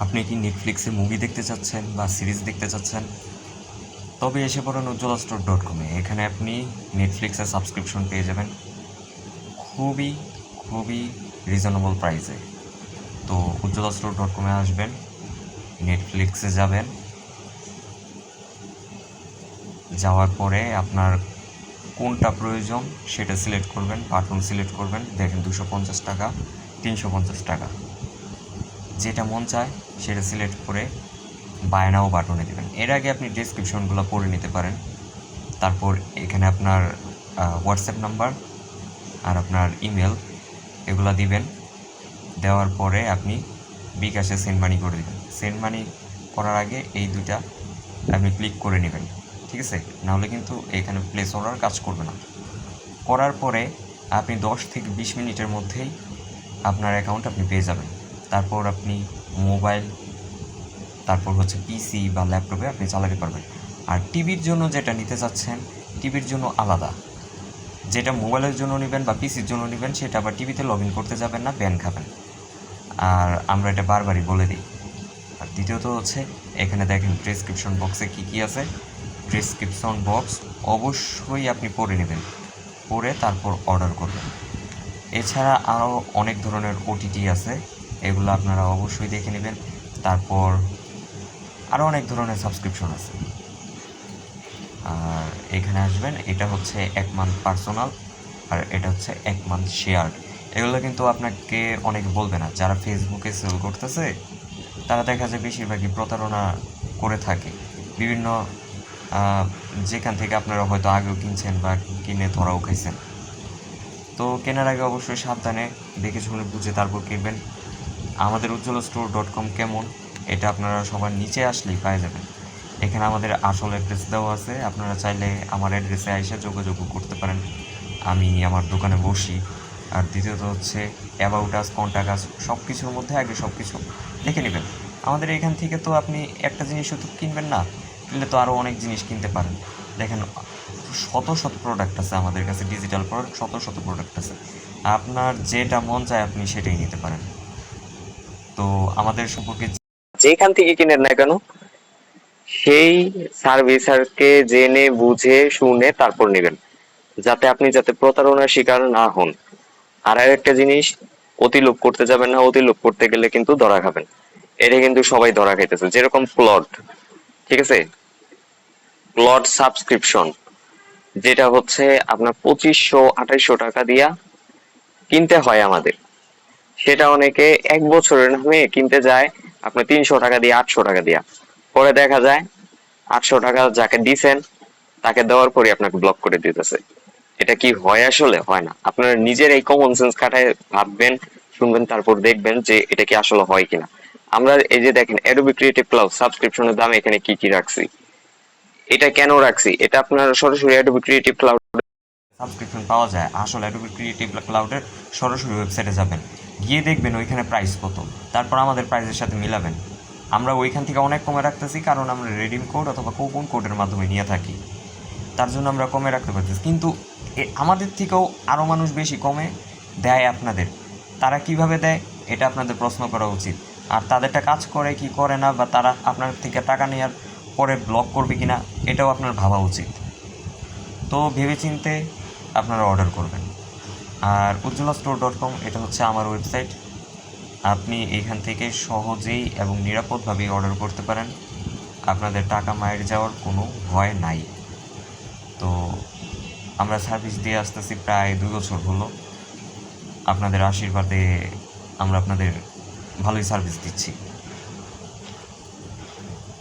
আপনি কি নেটফ্লিক্সে মুভি দেখতে চাচ্ছেন বা সিরিজ দেখতে চাচ্ছেন? তবে এসে পড়ুন ujjwala.store.com-এ। এখানে আপনি নেটফ্লিক্সের সাবস্ক্রিপশন পেয়ে যাবেন খুবই খুবই রিজনেবল প্রাইসে। তো ujjwala.store.com-এ আসবেন, নেটফ্লিক্সে যাবেন, যাওয়ার পরে আপনার কোনটা প্রয়োজন সেটা সিলেক্ট করবেন, বাটন সিলেক্ট করবেন, দেখেন 250 টাকা, 350 টাকা, যেটা মন চায় সেটা সিলেক্ট করে বাই নাও বাটনে দেবেন। এর আগে আপনি ডেসক্রিপশনগুলো পড়ে নিতে পারেন। তারপর এখানে আপনার হোয়াটসঅ্যাপ নাম্বার আর আপনার ইমেল এগুলো দিবেন। দেওয়ার পরে আপনি বিকাশে সেন্ড মানি করে দেবেন। সেন্ড মানি করার আগে এই দুইটা আপনি ক্লিক করে নেবেন, ঠিক আছে? নাহলে কিন্তু এখানে প্লেস অর্ডার কাজ করবে না। করার পরে আপনি 10 থেকে 20 মিনিটের মধ্যেই আপনার অ্যাকাউন্ট আপনি পেয়ে যাবেন। তারপর আপনি মোবাইল, তারপর হচ্ছে পিসি বা ল্যাপটপে আপনি চালাতে পারবেন। আর টিভির জন্য যেটা নিতে চাচ্ছেন, টিভির জন্য আলাদা। যেটা মোবাইলের জন্য নেবেন বা পিসির জন্য নেবেন সেটা আবার টিভিতে লগ ইন করতে যাবেন না, ব্যান খাবেন। আর আমরা এটা বারবারই বলে দিই। আর দ্বিতীয়ত হচ্ছে এখানে দেখেন প্রেসক্রিপশন বক্সে কী কী আছে। প্রেসক্রিপশন বক্স অবশ্যই আপনি পড়ে নেবেন, পড়ে তারপর অর্ডার করবেন। এছাড়া আরও অনেক ধরনের ওটিটি আছে, এগুলো আপনারা অবশ্যই দেখে নেবেন। তারপর আরও অনেক ধরনের সাবস্ক্রিপশন আছে। আর এখানে আসবেন, এটা হচ্ছে 1 মান্থ পার্সোনাল আর এটা হচ্ছে 1 মান্থ শেয়ার। এগুলো কিন্তু আপনাকে অনেকে বলবে না। যারা ফেসবুকে সেল করতেছে তারা দেখা যায় বেশিরভাগই প্রতারণা করে থাকে। বিভিন্ন যেখান থেকে আপনারা হয়তো আগেও কিনছেন বা কিনে ধরাও খাইছেন। তো কেনার আগে অবশ্যই সাবধানে দেখে শুনে বুঝে তারপর কিনবেন। আমাদের ujjwala.store.com কেমন এটা আপনারা সবার নিচে আসলেই পেয়ে যাবেন। এখানে আমাদের আসল অ্যাড্রেস দেওয়া আছে, আপনারা চাইলে আমার অ্যাড্রেসে এসে যোগাযোগ করতে পারেন। আমি আমার দোকানে বসি। আর দ্বিতীয়ত হচ্ছে অ্যাবাউট আস, কন্ট্যাক্ট আস, সব কিছুর মধ্যে আগে সব কিছু দেখে নেবেন। আমাদের এখান থেকে তো আপনি একটা জিনিস শুধু কিনবেন না, কিনলে তো আরও অনেক জিনিস কিনতে পারেন। দেখেন শত শত প্রোডাক্ট আছে আমাদের কাছে, ডিজিটাল প্রোডাক্ট শত শত প্রোডাক্ট আছে। আপনার যেটা মন চায় আপনি সেটাই নিতে পারেন। তো আমাদের সম্পর্কে যেখান থেকে কিনেন না কেন সেই সার্ভিসারকে জেনে বুঝে শুনে তারপর নেবেন, যাতে প্রতারণার শিকার না হন। আর একটা জিনিস, অতি লোভ করতে যাবেন না, অতি লোভ করতে গেলে কিন্তু ধরা খাবেন। এটা কিন্তু সবাই ধরা খাইতেছে, যেরকম প্লট, ঠিক আছে? প্লট সাবস্ক্রিপশন যেটা হচ্ছে আপনার 2500-2800 টাকা দিয়া কিনতে হয় আমাদের, সেটা অনেকে 1 বছরের নামে কিনতে যায় আপনার 300 টাকা দিয়ে, 800 টাকা দিয়া। পরে দেখা যায় 800 টাকা যাকে দিছেন তাকে দেওয়ার পরে আপনাকে ব্লক করে দিতেছে। এটা কি হয়? আসলে হয় না। আপনারা নিজের এই কমন সেন্স খাটায় ভাববেন, শুনবেন, তারপর দেখবেন যে এটা কি আসলে হয় কিনা। আমরা এই যে দেখেন অ্যাডোবি ক্রিয়েটিভ ক্লাউড সাবস্ক্রিপশনের দাম এখানে কি কি রাখছি। এটা কেন রাখছি? এটা আপনার সরাসরি অ্যাডোবি ক্রিয়েটিভ ক্লাউড সাবস্ক্রিপশন পাওয়া যায়। আসলে অ্যাডোবি ক্রিয়েটিভ ক্লাউডের সরাসরি ওয়েবসাইটে যাবেন, গিয়ে দেখবেন ওইখানে প্রাইস কত, তারপর আমাদের প্রাইসের সাথে মিলাবেন। আমরা ওইখান থেকে অনেক কমে রাখতেছি, কারণ আমরা রেডিম কোড অথবা কুপন কোডের মাধ্যমে নিয়ে থাকি, তার জন্য আমরা কমে রাখতে পারতেছি। কিন্তু আমাদের থেকেও আরও মানুষ বেশি কমে দেয় আপনাদের। তারা কিভাবে দেয় এটা আপনাদের প্রশ্ন করা উচিত। আর তাদেরটা কাজ করে কি করে না, বা তারা আপনার থেকে টাকা নেওয়ার পরে ব্লক করবে কি না এটাও আপনার ভাবা উচিত। তো ভেবেচিন্তে আপনারা অর্ডার করবেন। আর ujjwala.store.com এটা হচ্ছে আমার ওয়েবসাইট। আপনি এখান থেকে সহজেই এবং নিরাপদভাবেই অর্ডার করতে পারেন। আপনাদের টাকা মায়ের যাওয়ার কোনো ভয় নাই। তো আমরা সার্ভিস দিয়ে আসতেছি প্রায় 2 বছর হলো। আপনাদের আশীর্বাদে আমরা আপনাদের ভালোই সার্ভিস দিচ্ছি।